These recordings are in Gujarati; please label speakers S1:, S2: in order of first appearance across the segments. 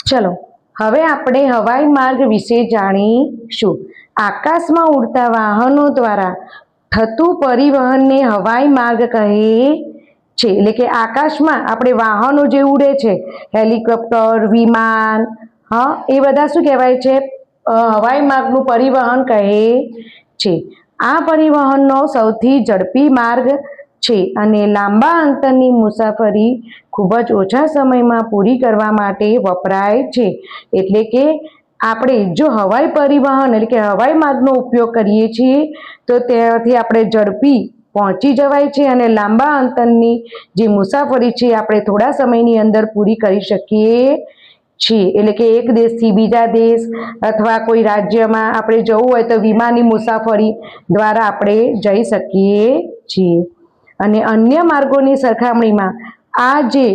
S1: चलो हवे आपणे हवाई मार्ग विषे जाणीशुं। आकाशमां उड़ता वाहनों द्वारा थतुं परिवहनने हवाई मार्ग कहे छे। એટલે કે આકાશમાં આપણે વાહનો જે ઉડે છે, હેલિકોપ્ટર, વિમાન, હા, એ બધા શું કહેવાય છે? હવાઈ માર્ગનું પરિવહન કહે છે। આ પરિવહનનો સૌથી ઝડપી માર્ગ છે અને લાંબા અંતરની મુસાફરી ખૂબ જ ઓછા સમયમાં પૂરી કરવા માટે વપરાય છે। એટલે કે આપણે જો હવાઈ પરિવહન એટલે કે હવાઈ માર્ગનો ઉપયોગ કરીએ છીએ તો ત્યાંથી આપણે ઝડપી પહોંચી જવાય છે અને લાંબા અંતરની જે મુસાફરી છે આપણે થોડા સમયની અંદર પૂરી કરી શકીએ છીએ। એટલે કે એક દેશથી બીજા દેશ અથવા કોઈ રાજ્યમાં આપણે જવું હોય તો વિમાનની મુસાફરી દ્વારા આપણે જઈ શકીએ છીએ। અને અન્ય માર્ગોની સરખામણીમાં આ જે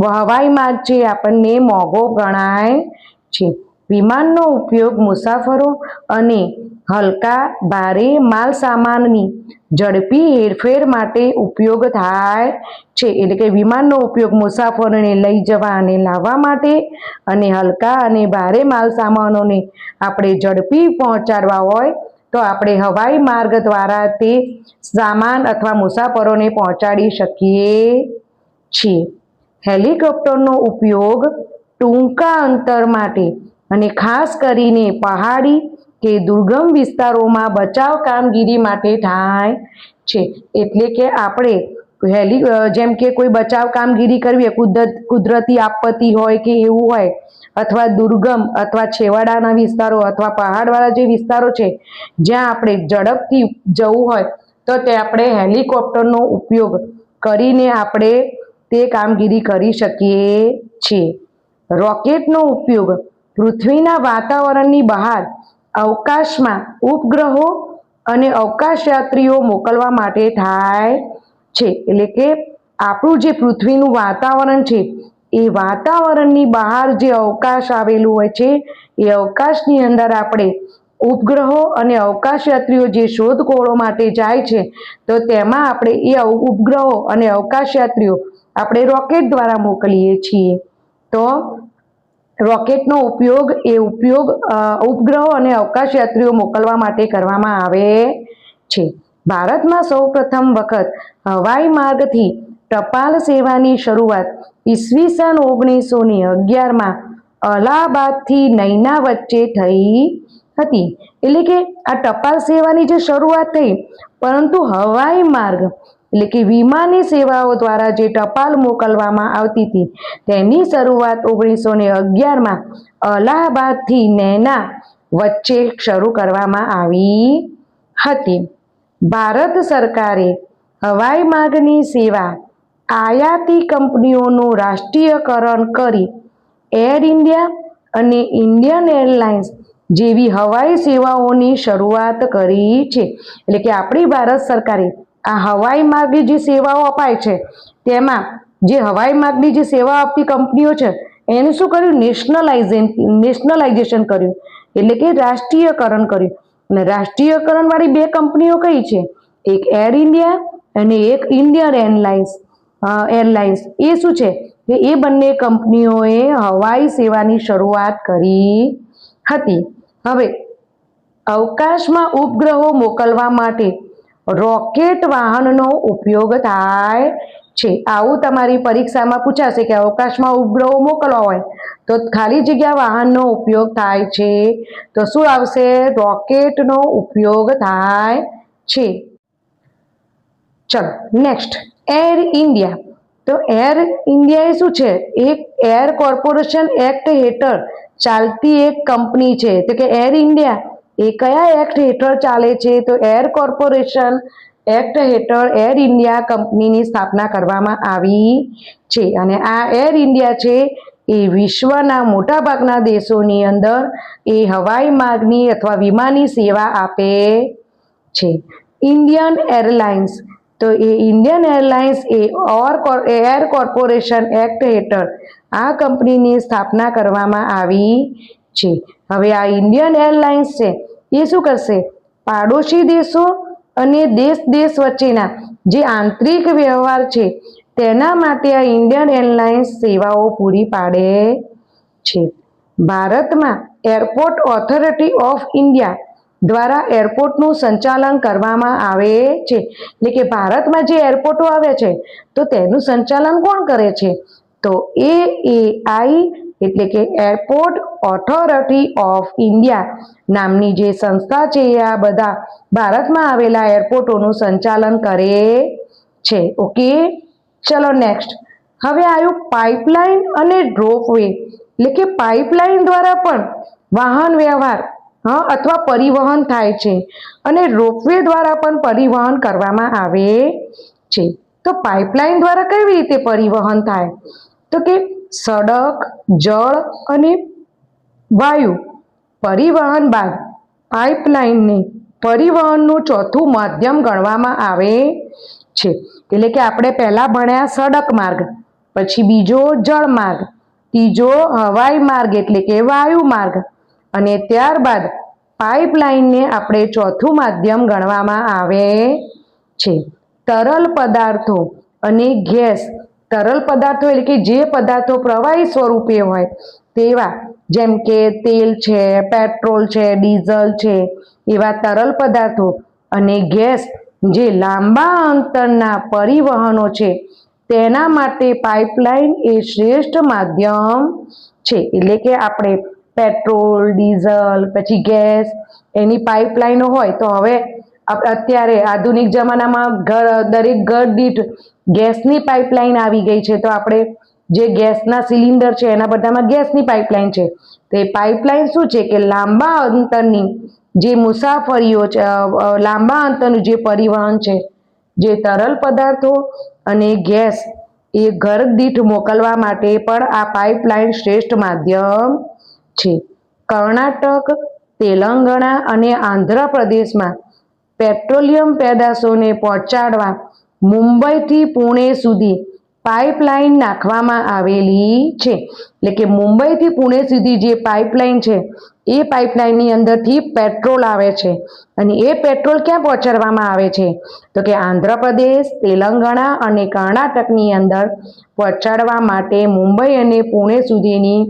S1: હવાઈ માર્ગ છે આપણને મોંઘો ગણાય છે। વિમાનનો ઉપયોગ મુસાફરો અને હલકા ભારે માલ સામાનની ઝડપી હેરફેર માટે ઉપયોગ થાય છે। એટલે કે વિમાનનો ઉપયોગ મુસાફરોને લઈ જવા અને લાવવા માટે અને હલકા અને ભારે માલ સામાનોને આપણે ઝડપી પહોંચાડવા હોય તો આપણે હવાઈ માર્ગ દ્વારા તે સામાન અથવા મુસાફરોને પહોંચાડી શકીએ છીએ। હેલિકોપ્ટરનો ઉપયોગ ટૂંકા અંતર માટે અને ખાસ કરીને પહાડી કે દુર્ગમ વિસ્તારોમાં બચાવ કામગીરી માટે થાય છે। એટલે કે આપણે જેમ કે કોઈ બચાવ કામગીરી કરવી હોય, કુદરતી આપત્તિ હોય કે એવું હોય, અથવા દુર્ગમ અથવા છેવાડાના વિસ્તારો અથવા પહાડવાળા જે વિસ્તારો છે જ્યાં આપણે ઝડપથી જવું હોય તો તે આપણે હેલિકોપ્ટરનો ઉપયોગ કરીને આપણે તે કામગીરી કરી શકીએ છીએ। રોકેટનો ઉપયોગ પૃથ્વીના વાતાવરણની બહાર અવકાશમાં ઉપગ્રહો અને અવકાશયાત્રીઓ મોકલવા માટે થાય છે। એટલે કે આપણું જે પૃથ્વીનું વાતાવરણ છે એ વાતાવરણની બહાર જે અવકાશ આવેલું હોય છે એ અવકાશની અંદર આપણે ઉપગ્રહો અને અવકાશયાત્રીઓ જે શોધખોળો માટે જાય છે તો તેમાં આપણે એ ઉપગ્રહો અને અવકાશયાત્રીઓ આપણે રોકેટ દ્વારા મોકલીએ છીએ। તો રોકેટનો ઉપયોગ ઉપગ્રહો અને અવકાશયાત્રીઓ મોકલવા માટે કરવામાં આવે છે। ભારતમાં સૌપ્રથમ વખત હવાઈ માર્ગથી ટપાલ સેવાની શરૂઆત ઈસવીસન 1911માં અલ્હાબાદથી નૈના વચ્ચે થઈ હતી। એટલે કે આ ટપાલ સેવાની જે શરૂઆત થઈ, પરંતુ હવાઈ માર્ગ એટલે કે વિમાની સેવાઓ દ્વારા જે ટપાલ મોકલવામાં આવતી હતી તેની શરૂઆત 1911માં અલ્હાબાદથી નૈના વચ્ચે શરૂ કરવામાં આવી હતી। ભારત સરકારે હવાઈ માર્ગની સેવા આયાતી કંપનીઓનું રાષ્ટ્રીયકરણ કરી એર ઇન્ડિયા અને ઇન્ડિયન એરલાઇન્સ જેવી હવાઈ સેવાઓની શરૂઆત કરી છે। એટલે કે આપણી ભારત સરકારે આ હવાઈ માર્ગની જે સેવાઓ અપાય છે તેમાં જે હવાઈ માર્ગની જે સેવા આપતી કંપનીઓ છે એનું શું કર્યું? નેશનલાઇઝેશન કર્યું, એટલે કે રાષ્ટ્રીયકરણ કર્યું। અને રાષ્ટ્રીયકરણ વાળી બે કંપનીઓ કઈ છે? એક એર ઇન્ડિયા અને એક ઇન્ડિયન એરલાઇન્સ। એ શું છે કે એ બંને કંપનીઓએ હવાઈ સેવાની શરૂઆત કરી હતી। હવે અવકાશમાં ઉપગ્રહો મોકલવા માટે રોકેટ વાહનનો ઉપયોગ થાય છે। આવું તમારી પરીક્ષામાં પૂછાશે કે અવકાશમાં ઉપગ્રહો મોકલવા હોય તો ખાલી જગ્યા વાહનનો ઉપયોગ થાય છે, તો શું આવશે? રોકેટનો ઉપયોગ થાય છે। ચલો નેક્સ્ટ, એર ઇન્ડિયા। તો એર ઇન્ડિયા એ શું છે? એક એર કોર્પોરેશન એક્ટ હેઠળ ચાલતી એક કંપની છે। તો કે એર ઇન્ડિયા એ કયા એક્ટ હેઠળ ચાલે છે? તો એર કોર્પોરેશન એક્ટ હેઠળ એર ઇન્ડિયા કંપનીની સ્થાપના કરવામાં આવી છે। અને આ એર ઇન્ડિયા છે એ વિશ્વના મોટાભાગના દેશોની અંદર એ હવાઈ માર્ગની અથવા વિમાની સેવા આપે છે। ઇન્ડિયન એરલાઇન્સ, તો એ ઇન્ડિયન એરલાઇન્સ એ એર કોર્પોરેશન એક્ટ હેઠળ આ કંપનીની સ્થાપના કરવામાં આવી છે। હવે આ ઇન્ડિયન એરલાઇન્સ છે એ શું કરશે? પાડોશી દેશો અને દેશ વચ્ચેના જે આંતરિક વ્યવહાર છે તેના માટે આ ઇન્ડિયન એરલાઇન્સ સેવાઓ પૂરી પાડે છે। ભારતમાં એરપોર્ટ ઓથોરિટી ઓફ ઇન્ડિયા દ્વારા એરપોર્ટનું સંચાલન કરવામાં આવે છે. એટલે કે ભારતમાં જે એરપોર્ટો આવે છે તો તેનું સંચાલન કોણ કરે છે? તો AAI એટલે કે એરપોર્ટ ઓથોરિટી ઓફ ઇન્ડિયા નામની જે સંસ્થા છે એ આ બધા ભારતમાં આવેલા એરપોર્ટોનું સંચાલન કરે છે. ઓકે, ચલો નેક્સ્ટ. હવે આવ્યું પાઇપલાઇન અને રોપવે. એટલે કે પાઇપલાઇન દ્વારા પણ વાહન વ્યવહાર અથવા પરિવહન થાય છે અને રોપવે દ્વારા પણ પરિવહન કરવામાં આવે છે. તો પાઇપલાઇન દ્વારા કેવી રીતે પરિવહન થાય? તો કે સડક, જળ અને વાયુ પરિવહન બાદ પાઇપલાઇનને પરિવહનનું ચોથું માધ્યમ ગણવામાં આવે છે. એટલે કે આપણે પહેલા ભણ્યા સડક માર્ગ, પછી બીજો જળ માર્ગ, ત્રીજો હવાઈ માર્ગ એટલે કે વાયુ માર્ગ અને ત્યારબાદ પાઇપલાઇનને આપણે ચોથું માધ્યમ ગણવામાં આવે છે. તરલ પદાર્થો અને ગેસ. તરલ પદાર્થો એટલે કે જે પદાર્થો પ્રવાહી સ્વરૂપે હોય તેવા, જેમ કે તેલ છે, પેટ્રોલ છે, ડીઝલ છે, એવા તરલ પદાર્થો અને ગેસ જે લાંબા અંતરના પરિવહનો છે તેના માટે પાઇપલાઇન એ શ્રેષ્ઠ માધ્યમ છે. એટલે કે આપણે પેટ્રોલ, ડીઝલ, પછી ગેસ એની પાઇપલાઇનો હોય તો હવે અત્યારે આધુનિક જમાનામાં દરેક ઘર દીઠ ગેસની પાઇપલાઇન આવી ગઈ છે. તો આપણે જે ગેસના સિલિન્ડર છે એના બધામાં ગેસની પાઇપલાઇન છે. તો એ પાઇપલાઇન શું છે કે લાંબા અંતરની જે મુસાફરીઓ છે, લાંબા અંતરનું જે પરિવહન છે, જે તરલ પદાર્થો અને ગેસ એ ઘર દીઠ મોકલવા માટે પણ આ પાઇપલાઇન શ્રેષ્ઠ માધ્યમ છે. કર્ણાટક, તેલંગાણા અને આંધ્રપ્રદેશમાં પેટ્રોલિયમ પેદાશોને પહોંચાડવા મુંબઈથી પુણે સુધી પાઇપલાઇન નાખવામાં આવેલી છે. એટલે કે મુંબઈથી પુણે સુધી જે પાઇપલાઇન છે એ પાઇપલાઇનની અંદરથી પેટ્રોલ આવે છે અને એ પેટ્રોલ ક્યાં પહોંચાડવામાં આવે છે? તો કે આંધ્રપ્રદેશ, તેલંગાણા અને કર્ણાટકની અંદર પહોંચાડવા માટે મુંબઈ અને પુણે સુધીની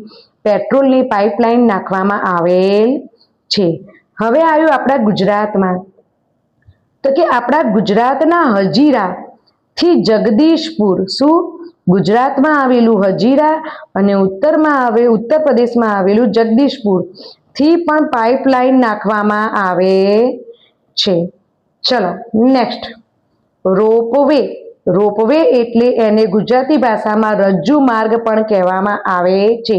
S1: પેટ્રોલની પાઇપલાઇન નાખવામાં આવેલ છે. હવે આવ્યું આપણા ગુજરાતમાં. તો કે આપણા ગુજરાતના હજીરાથી જગદીશપુર, શું ગુજરાતમાં આવેલું હજીરા અને ઉત્તર પ્રદેશમાં આવેલું જગદીશપુર થી પણ પાઇપલાઇન નાખવામાં આવે છે. ચલો નેક્સ્ટ. રોપવે. રોપવે એટલે એને ગુજરાતી ભાષામાં રજ્જુ માર્ગ પણ કહેવામાં આવે છે.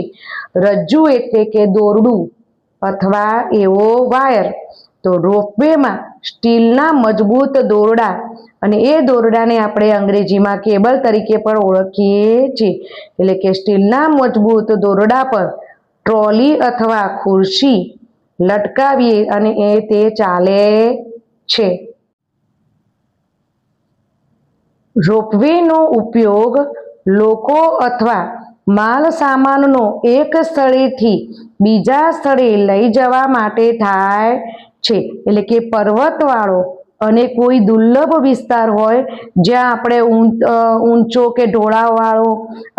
S1: રજ્જુ એટલે કે દોરડું અથવા એવો વાયર. તો રોપવેમાં સ્ટીલના મજબૂત દોરડા અને એ દોરડાને આપણે અંગ્રેજીમાં કેબલ તરીકે પણ ઓળખીએ છીએ. એટલે કે સ્ટીલના મજબૂત દોરડા પર ટ્રોલી અથવા ખુરશી લટકાવીએ અને તે ચાલે છે. રોપવેનો ઉપયોગ લોકો અથવા માલ સામાનનો એક સ્થળેથી બીજા સ્થળે લઈ જવા માટે થાય છે. એટલે કે પર્વતવાળો અને કોઈ દુર્લભ વિસ્તાર હોય જ્યાં આપણે ઊંચો કે ઢોળાવવાળો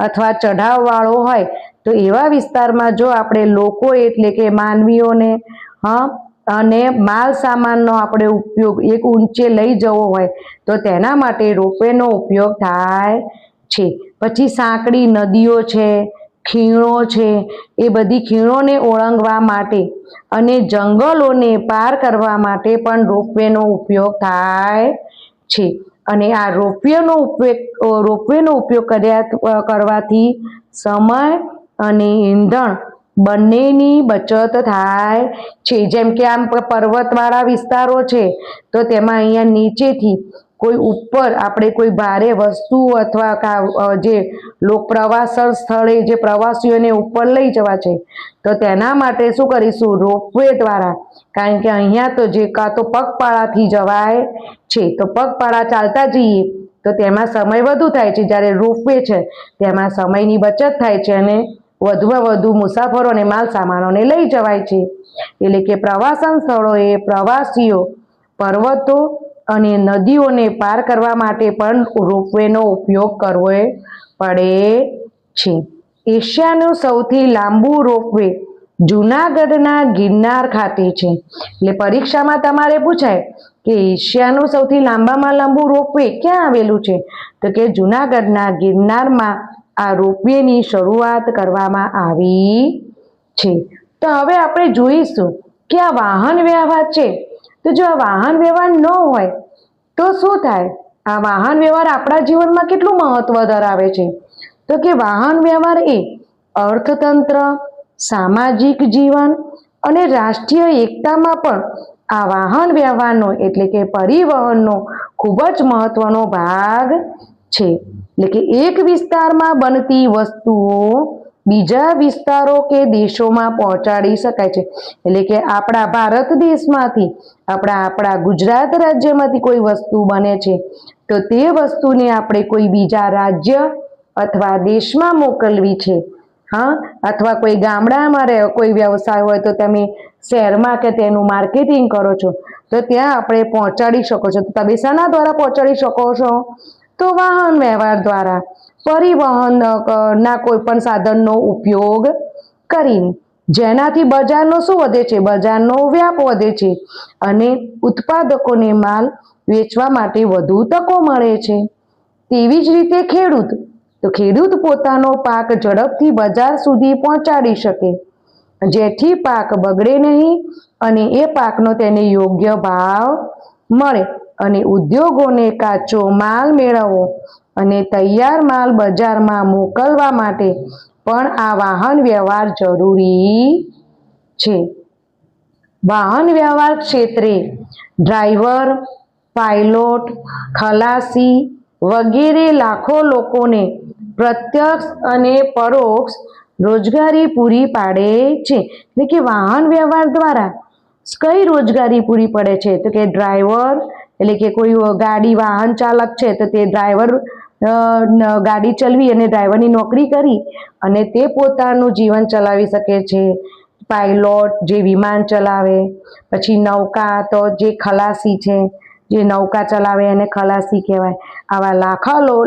S1: અથવા ચઢાવવાળો હોય તો એવા વિસ્તારમાં જો આપણે લોકો એટલે કે માનવીઓને અને માલ સામાનનો આપણે ઉપયોગ એક ઊંચે લઈ જવો હોય તો તેના માટે રોપવેનો ઉપયોગ થાય છે. પછી સાંકડી નદીઓ છે, ખીણો છે, એ બધી ખીણોને ઓળંગવા માટે અને જંગલોને પાર કરવા માટે પણ રોપવેનો ઉપયોગ થાય છે. અને આ રોપવેનો ઉપયોગ કરવાથી સમય અને ઈંધણ બંનેની બચત થાય છે. જેમ કે આમ પર્વતવાળા વિસ્તારો છે તો તેમાં અહીંયા નીચેથી કોઈ ઉપર આપણે કોઈ ભારે વસ્તુ અથવા જે પ્રવાસન સ્થળે જે પ્રવાસીઓને ઉપર લઈ જવા છે તો તેના માટે શું કરીશું? રોપવે દ્વારા. કારણ કે અહીંયા તો જે કાં તો પગપાળાથી જવાય છે તો પગપાળા ચાલતા જઈએ તો તેમાં સમય વધુ થાય છે. જ્યારે રોપવે છે તેમાં સમયની બચત થાય છે અને વધુમાં વધુ મુસાફરો અને માલ સામાનોને લઈ જવાય છે. એટલે કે પ્રવાસન સ્થળોએ પ્રવાસીઓ પર્વતો અને નદીઓને પાર કરવા માટે પણ રોપવેનો ઉપયોગ કરવો પડે છે. એશિયાનું સૌથી લાંબુ રોપવે જૂનાગઢના ગિરનાર ખાતે છે. એટલે પરીક્ષામાં તમારે પૂછાય કે એશિયાનું સૌથી લાંબામાં લાંબુ રોપવે ક્યાં આવેલું છે, તો કે જૂનાગઢના ગિરનારમાં આ રોપવેની શરૂઆત કરવામાં આવી છે. તો હવે આપણે જોઈશું કે આ વાહન વ્યવહાર છે, તો જો આ વાહન વ્યવહાર ન હોય તો શું થાય? આ વાહન વ્યવહાર આપણા જીવનમાં કેટલું મહત્વ ધરાવે છે, તો કે વાહન વ્યવહાર એ અર્થતંત્ર, સામાજિક જીવન અને રાષ્ટ્રીય એકતામાં પણ આ વાહન વ્યવહારનો એટલે કે પરિવહનનો ખૂબ જ મહત્વનો ભાગ છે. એટલે કે એક વિસ્તારમાં બનતી વસ્તુઓ બીજા વિસ્તારો કે દેશોમાં પહોંચાડી શકાય છે. એટલે કે આપણા ભારત દેશમાંથી આપણા ગુજરાત રાજ્યમાંથી કોઈ વસ્તુ બને છે, તો તે વસ્તુને આપણે કોઈ બીજા રાજ્ય અથવા દેશમાં મોકલવી છે, હા, અથવા કોઈ ગામડામાં કોઈ વ્યવસાય હોય તો તમે શહેરમાં કે તેનું માર્કેટિંગ કરો છો, તો ત્યાં આપણે પહોંચાડી શકો છો. તો તમે શાના દ્વારા પહોંચાડી શકો છો? તો વાહન વ્યવહાર દ્વારા, પરિવહનના કોઈ પણ સાધનનો ઉપયોગ કરીને, જેનાથી બજારનો શું વધે છે? બજારનો વ્યાપ વધે છે અને ઉત્પાદકોને માલ વેચવા માટે વધુ તકો મળે છે. તેવી જ રીતે ખેડૂત પોતાનો પાક ઝડપથી બજાર સુધી પહોંચાડી શકે, જેથી પાક બગડે નહીં અને એ પાકનો તેને યોગ્ય ભાવ મળે. અને ઉદ્યોગોને કાચો માલ મેળવવો અને તૈયાર માલ બજારમાં મોકલવા માટે પણ આ વાહન વ્યવહાર જરૂરી છે. વાહન વ્યવહાર ક્ષેત્રે ડ્રાઈવર, પાયલોટ, ખલાસી વગેરે લાખો લોકોને પ્રત્યક્ષ અને પરોક્ષ રોજગારી પૂરી પાડે છે. એટલે કે વાહન વ્યવહાર દ્વારા કઈ રોજગારી પૂરી પડે છે? તો કે ડ્રાઈવર એટલે કે કોઈ ગાડી વાહન ચાલક છે, તો તે ડ્રાઈવર ગાડી ચલાવી અને ડ્રાઈવરની નોકરી કરી અને તે પોતાનું જીવન ચલાવી શકે છે. પાયલોટ જે વિમાન ચલાવે, પછી નૌકા તો જે ખલાસી છે, જે નૌકા ચલાવે એને ખલાસી કહેવાય. આવા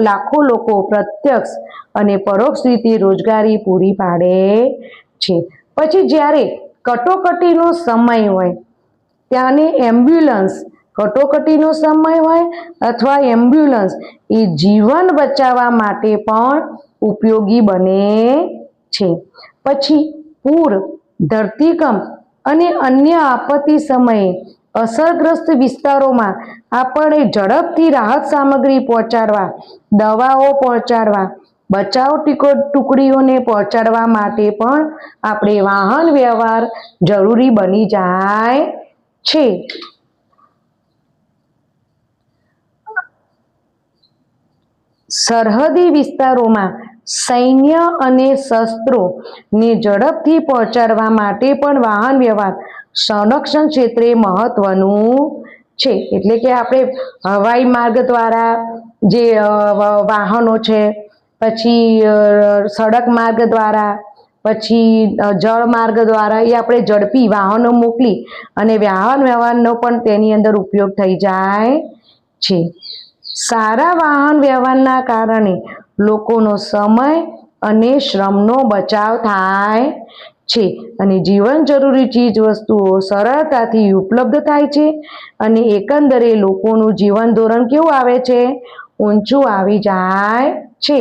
S1: લાખો લોકો પ્રત્યક્ષ અને પરોક્ષ રીતે રોજગારી પૂરી પાડે છે. પછી જ્યારે કટોકટીનો સમય હોય ત્યાંને કટોકટીનો સમય હોય અથવા એમ્બ્યુલન્સ એ જીવન બચાવવા માટે પણ ઉપયોગી બને છે. પછી પૂર, ધરતીકંપ અને અન્ય આપત્તિ સમયે અસરગ્રસ્ત વિસ્તારોમાં આપણે ઝડપથી રાહત સામગ્રી પહોંચાડવા, દવાઓ પહોંચાડવા, બચાવ ટુકડીઓને પહોંચાડવા માટે પણ આપણે વાહન વ્યવહાર જરૂરી બની જાય છે. સરહદી વિસ્તારોમાં સૈન્ય અને શસ્ત્રોને ઝડપથી પહોંચાડવા માટે પણ વાહન વ્યવહાર સંરક્ષણ ક્ષેત્રે મહત્વનું છે. એટલે કે આપણે હવાઈ માર્ગ દ્વારા જે વાહનો છે, પછી સડક માર્ગ દ્વારા, પછી જળ માર્ગ દ્વારા એ આપણે ઝડપી વાહનો મોકલી અને વાહન વ્યવહારનો પણ તેની અંદર ઉપયોગ થઈ જાય છે. સારા વાહન વ્યવહારના કારણે લોકોનો સમય અને શ્રમનો બચાવ થાય છે અને જીવન જરૂરી ચીજ વસ્તુઓ સરળતાથી ઉપલબ્ધ થાય છે અને એકંદરે લોકોનું જીવન ધોરણ કેવું આવે છે? ઊંચું આવી જાય છે.